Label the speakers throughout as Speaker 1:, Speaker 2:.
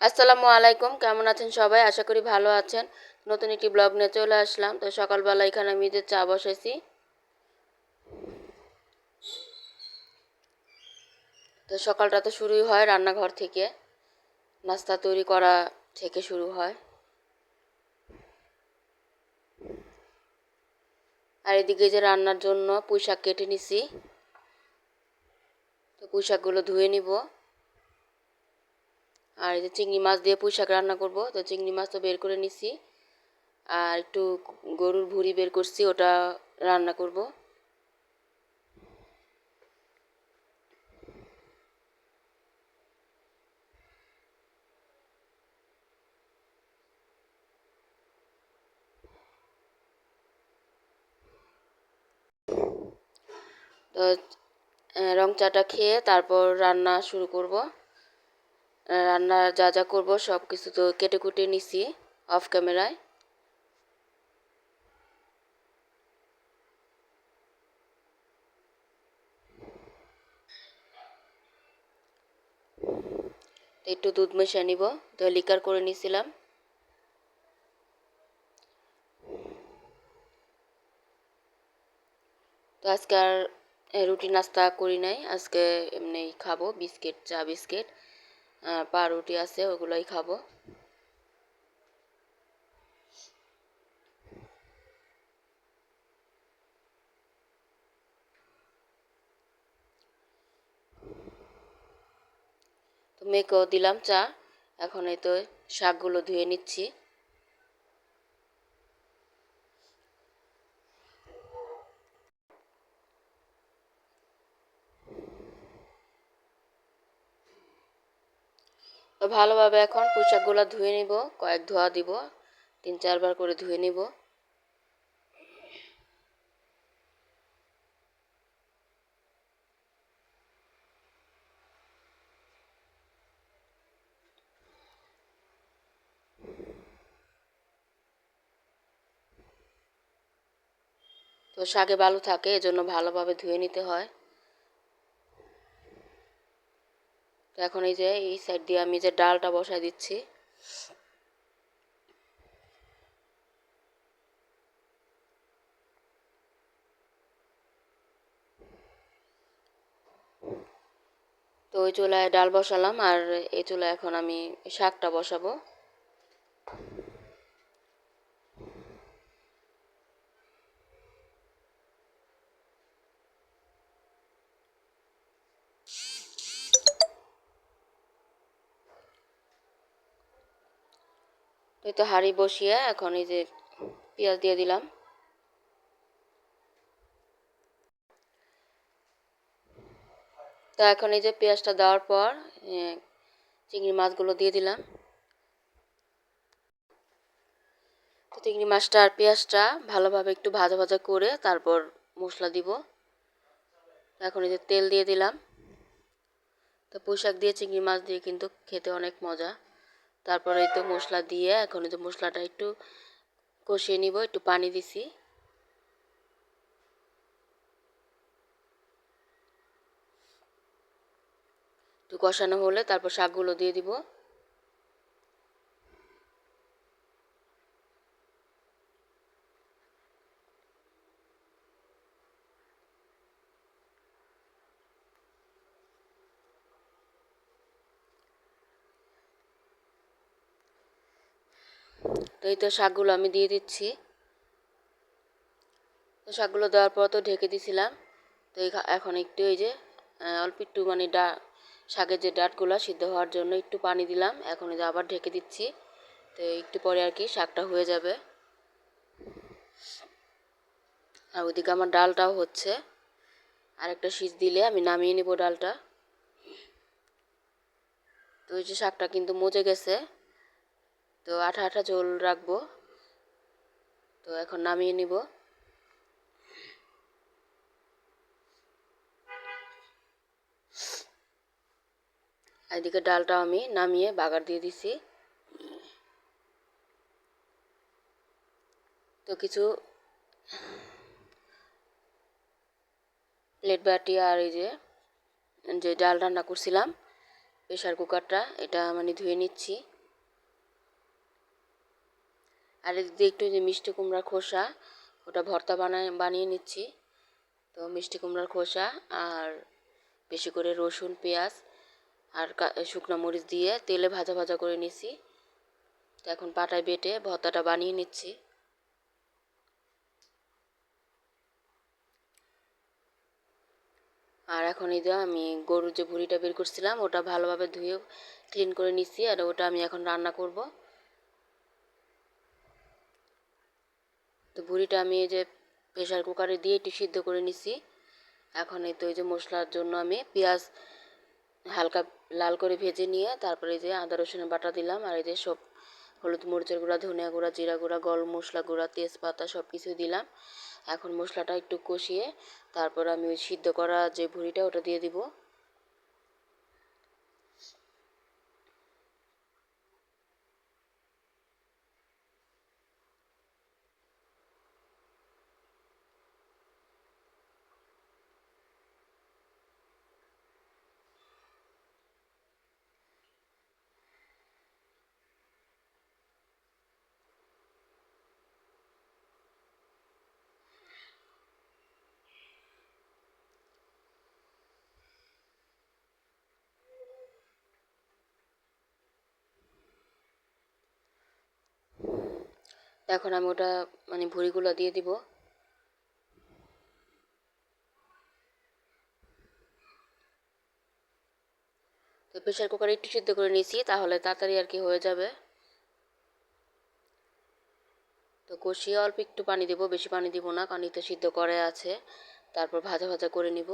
Speaker 1: আসসালামু আলাইকুম, কেমন আছেন সবাই? আশা করি ভালো আছেন। নতুন একটি ব্লগ নিয়ে চলে আসলাম। তো সকালবেলা এখানে আমি যে চা বসাইছি। তো সকালটা তো শুরুই হয় রান্নাঘর থেকে, নাস্তা তৈরি করা থেকে শুরু হয়। আর এদিকে যে রান্নার জন্য পুঁইশাক কেটে নিছি। তো পুঁইশাকগুলো ধুয়ে নিব। আর এই যে চিংড়ি মাছ দিয়ে পুঁইশাক রান্না করব। তো চিংড়ি মাছ তো বের করে নিছি। আর একটু গরুর ভুঁড়ি বের করছি, ওটা রান্না করব। তো রং চাটা খেয়ে তারপর রান্না শুরু করব। রান্না যা যা করব সব কিছু তো কেটে কুটে নিছি অফ ক্যামেরায়। তো একটু দুধ মিশিয়ে নিব। তো লিকার করে নিছিলাম। তো আজকে আর রুটি নাস্তা করি নাই, আজকে এমনি খাবো বিস্কিট, চা বিস্কিট, পাউরুটি আছে ওগুলোই খাবো। তো মেয়েকেও দিলাম চা। এখন এই তো শাকগুলো ধুয়ে নিচ্ছি। তো ভালোভাবে এখন পুঁই শাকগুলো ধুয়ে নিব, কয়েক ধোয়া দিব, 3-4 বার করে ধুয়ে নিব। তো শাকে বালু থাকে, এজন্য ভালোভাবে ধুয়ে নিতে হয়। তো এখন এই যে এই সাইড দিয়ে আমি যে ডালটা বসাই দিচ্ছি। তো ওই চুলায় ডাল বসালাম, আর এই চুলায় এখন আমি শাকটা বসাবো। তো এই তো হাঁড়ি বসিয়ে এখন এই যে পেঁয়াজ দিয়ে দিলাম। তো এখন এই যে পেঁয়াজটা দেওয়ার পর চিংড়ি মাছগুলো দিয়ে দিলাম। তো চিংড়ি মাছটা আর পেঁয়াজটা ভালোভাবে একটু ভাজা ভাজা করে তারপর মশলা দিব। এখন এই যে তেল দিয়ে দিলাম। তো পুঁইশাক দিয়ে চিংড়ি মাছ দিয়ে কিন্তু খেতে অনেক মজা। তারপরে এই তো মশলা দিয়ে এখন এই যে মশলাটা একটু কষিয়ে নিব, একটু পানি দিছি। একটু কষানো হলে তারপর শাকগুলো দিয়ে দিব। তো এই তো শাকগুলো আমি দিয়ে দিচ্ছি। তো শাকগুলো দেওয়ার পর তো ঢেকে দিছিলাম। তো এখন একটু এই যে অল্প একটু মানে শাকের যে ডাঁটগুলো সিদ্ধ হওয়ার জন্য একটু পানি দিলাম। এখন এই যে আবার ঢেকে দিচ্ছি। তো একটু পরে আর কি শাকটা হয়ে যাবে। আর ওইদিকে আমার ডালটাও হচ্ছে, আর একটা সিজ দিলে আমি নামিয়ে নেব ডালটা। তো এই যে শাকটা কিন্তু মজে গেছে, তো আঠা আঠা ঝোল রাখবো। তো এখন নামিয়ে নিব। এদিকে ডালটা আমি নামিয়ে বাগার দিয়ে দিছি। তো কিছু প্লেট বাটি আর এই যে যে ডাল রান্না করছিলাম প্রেশার কুকারটা, এটা মানে ধুয়ে নিচ্ছি। আর এদিকে একটু যে মিষ্টি কুমড়ার খোসা, ওটা ভর্তা বানিয়ে নিচ্ছি। তো মিষ্টি কুমড়ার খোসা আর বেশি করে রসুন, পেঁয়াজ আর শুকনো মরিচ দিয়ে তেলে ভাজা ভাজা করে নিছি। তো এখন পাটায় বেটে ভর্তাটা বানিয়ে নিচ্ছি। আর এখন এই যে আমি গরুর যে ভুঁড়িটা বের করছিলাম ওটা ভালোভাবে ধুয়ে ক্লিন করে নিচ্ছি, আর ওটা আমি এখন রান্না করব। তো ভুঁড়িটা আমি এই যে প্রেশার কুকারে দিয়ে একটু সিদ্ধ করে নিছি। এখন এই তো এই যে মশলার জন্য আমি পেঁয়াজ হালকা লাল করে ভেজে নিয়ে তারপরে এই যে আদা রসুনের বাটা দিলাম, আর এই যে সব হলুদ মরিচের গুঁড়া, ধনিয়া গুঁড়া, জিরা গুঁড়া, গরম মশলা গুঁড়া, তেজপাতা সব কিছু দিলাম। এখন মশলাটা একটু কষিয়ে তারপর আমি ওই সিদ্ধ করা যে ভুঁড়িটা ওটা দিয়ে দিব। এখন আমি ওটা মানে ভুঁড়িগুলো দিয়ে দিব। তো প্রেশার কুকারে একটু সিদ্ধ করে নিয়েছি, তাহলে তাড়াতাড়ি আর কি হয়ে যাবে। তো কষিয়ে অল্প একটু পানি দেব, বেশি পানি দিব না, কারণ তো সিদ্ধ করে আছে। তারপর ভাজা ভাজা করে নিব।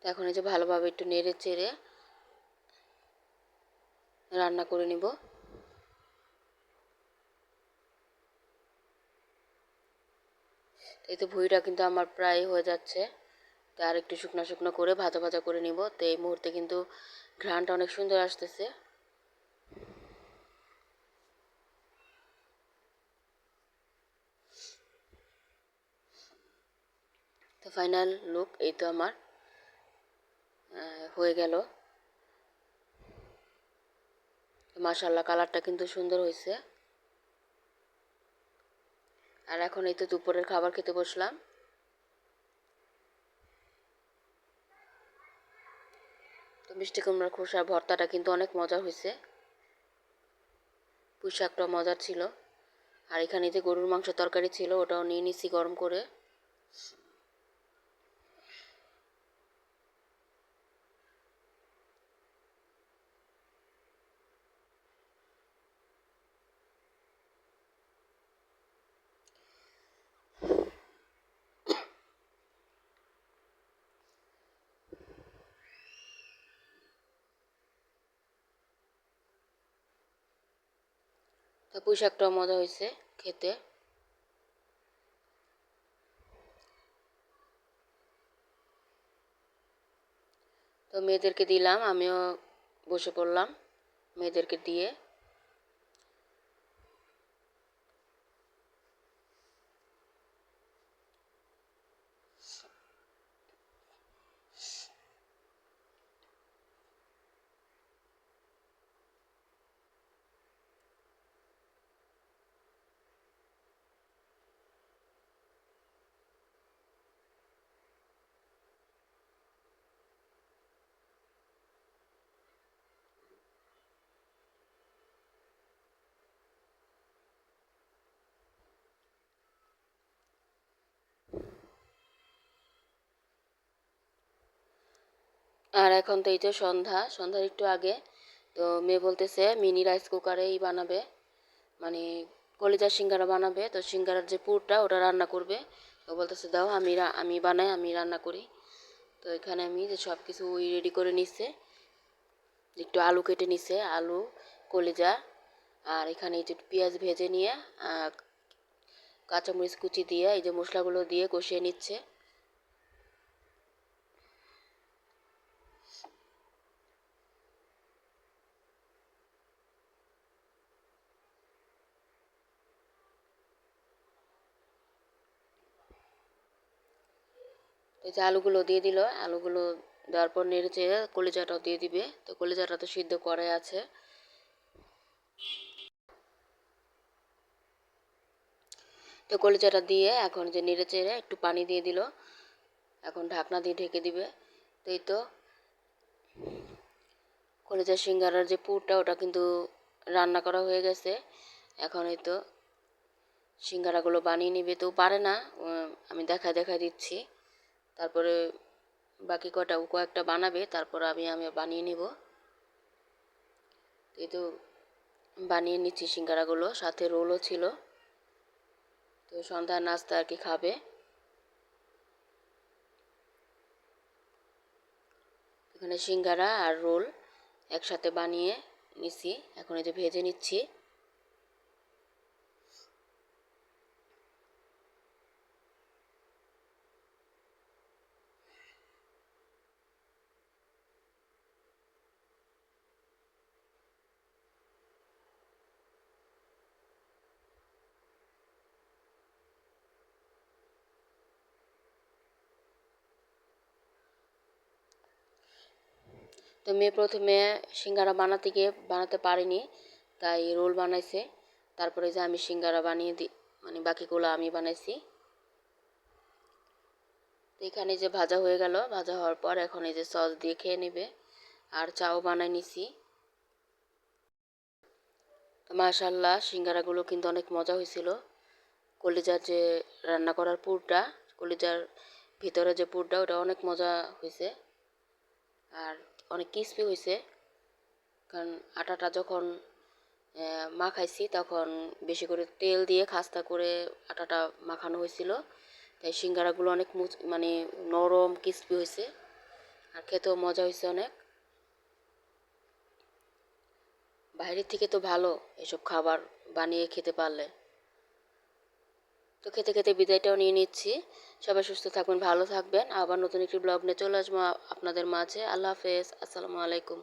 Speaker 1: তো এখন এই যে ভালোভাবে একটু নেড়ে চেড়ে রান্না করে নিব। এই তো ভুঁড়িটা কিন্তু আমার প্রায় হয়ে যাচ্ছে। তো আর একটু শুকনো শুকনো করে ভাজা ভাজা করে নিব। তো এই মুহূর্তে কিন্তু ঘ্রাণটা অনেক সুন্দর আসতেছে। তো ফাইনাল লুক এই তো আমার হয়ে গেল। মাশাআল্লাহ, কালারটা কিন্তু সুন্দর হয়েছে। আর এখন এই তো দুপুরের খাবার খেতে বসলাম। তো মিষ্টি কুমড়ার খোসার ভর্তাটা কিন্তু অনেক মজা হয়েছে। পুঁই শাকটাও মজার ছিল। আর এখানে যে গরুর মাংস তরকারি ছিল ওটাও নিয়ে নিছি গরম করে। তো পুঁই শাকটাও মজা হয়েছে খেতে। তো মেয়েদেরকে দিলাম, আমিও বসে পড়লাম মেয়েদেরকে দিয়ে। আর এখন তো এই যে সন্ধ্যার একটু আগে। তো মেয়ে বলতেছে মিনি রাইস কুকারেই বানাবে, মানে কলিজার সিঙ্গারা বানাবে। তো সিঙ্গারার যে পুরটা ওটা রান্না করবে। তো বলতেছে দাও আমি বানাই, আমি রান্না করি। তো এখানে আমি যে সব কিছু রেডি করে নিচ্ছে। একটু আলু কেটে নিছে, আলু, কলিজা, আর এখানে এই যে পেঁয়াজ ভেজে নিয়ে কাঁচামরিচ কুচি দিয়ে এই যে মশলাগুলো দিয়ে কষিয়ে নিচ্ছে। তো এই যে আলুগুলো দিয়ে দিল, আলুগুলো দেওয়ার পর নেড়ে চেড়ে কলিজাটাও দিয়ে দিবে। তো কলিজাটা তো সিদ্ধ করে আছে। তো কলিজাটা দিয়ে এখন যে নেড়ে চেড়ে একটু পানি দিয়ে দিল, এখন ঢাকনা দিয়ে ঢেকে দিবে। তো এই তো কলিজার সিঙ্গারার যে পুরটা ওটা কিন্তু রান্না করা হয়ে গেছে। এখন এই তো সিঙ্গারাগুলো বানিয়ে নিবে। তো পারে না, আমি দেখায় দিচ্ছি। তারপরে বাকি কয়েকটা বানাবে, তারপর আমি বানিয়ে নিব। এই তো বানিয়ে নিচ্ছি সিঙ্গারাগুলো, সাথে রোলও ছিল। তো সন্ধ্যার নাস্তা আর কি খাবে। এখানে সিঙ্গারা আর রোল একসাথে বানিয়ে নিচ্ছি, এখন এই যে ভেজে নিচ্ছি। তো মেয়ে প্রথমে সিঙ্গারা বানাতে পারিনি, তাই রোল বানাইছে। তারপরে যে আমি সিঙ্গারা বানিয়ে দিই, মানে বাকিগুলো আমি বানাইছি। তো এখানে যে ভাজা হয়ে গেল, ভাজা হওয়ার পর এখন এই যে সস দিয়ে খেয়ে নেবে। আর চাও বানাই নিছি। তো মাশাল্লাহ সিঙ্গারাগুলো কিন্তু অনেক মজা হয়েছিল। কলিজার যে রান্না করার পুরটা, কলিজার ভিতরে যে পুরটা, ওটা অনেক মজা হয়েছে। আর অনেক ক্রিস্পি হয়েছে, কারণ আটাটা যখন মাখাইছি তখন বেশি করে তেল দিয়ে খাস্তা করে আটাটা মাখানো হয়েছিল। তাই সিঙ্গারাগুলো অনেক মানে নরম ক্রিস্পি হয়েছে, আর খেতেও মজা হয়েছে অনেক। বাইরের থেকে তো ভালো এসব খাবার বানিয়ে খেতে পারলে। তো খেতে খেতে বিদায়টাও নিয়ে নিচ্ছি। সবাই সুস্থ থাকবেন, ভালো থাকবেন। আবার নতুন একটি ব্লগ নিয়ে চলে আসবো আপনাদের মাঝে। আল্লাহ হাফেজ, আসসালামু আলাইকুম।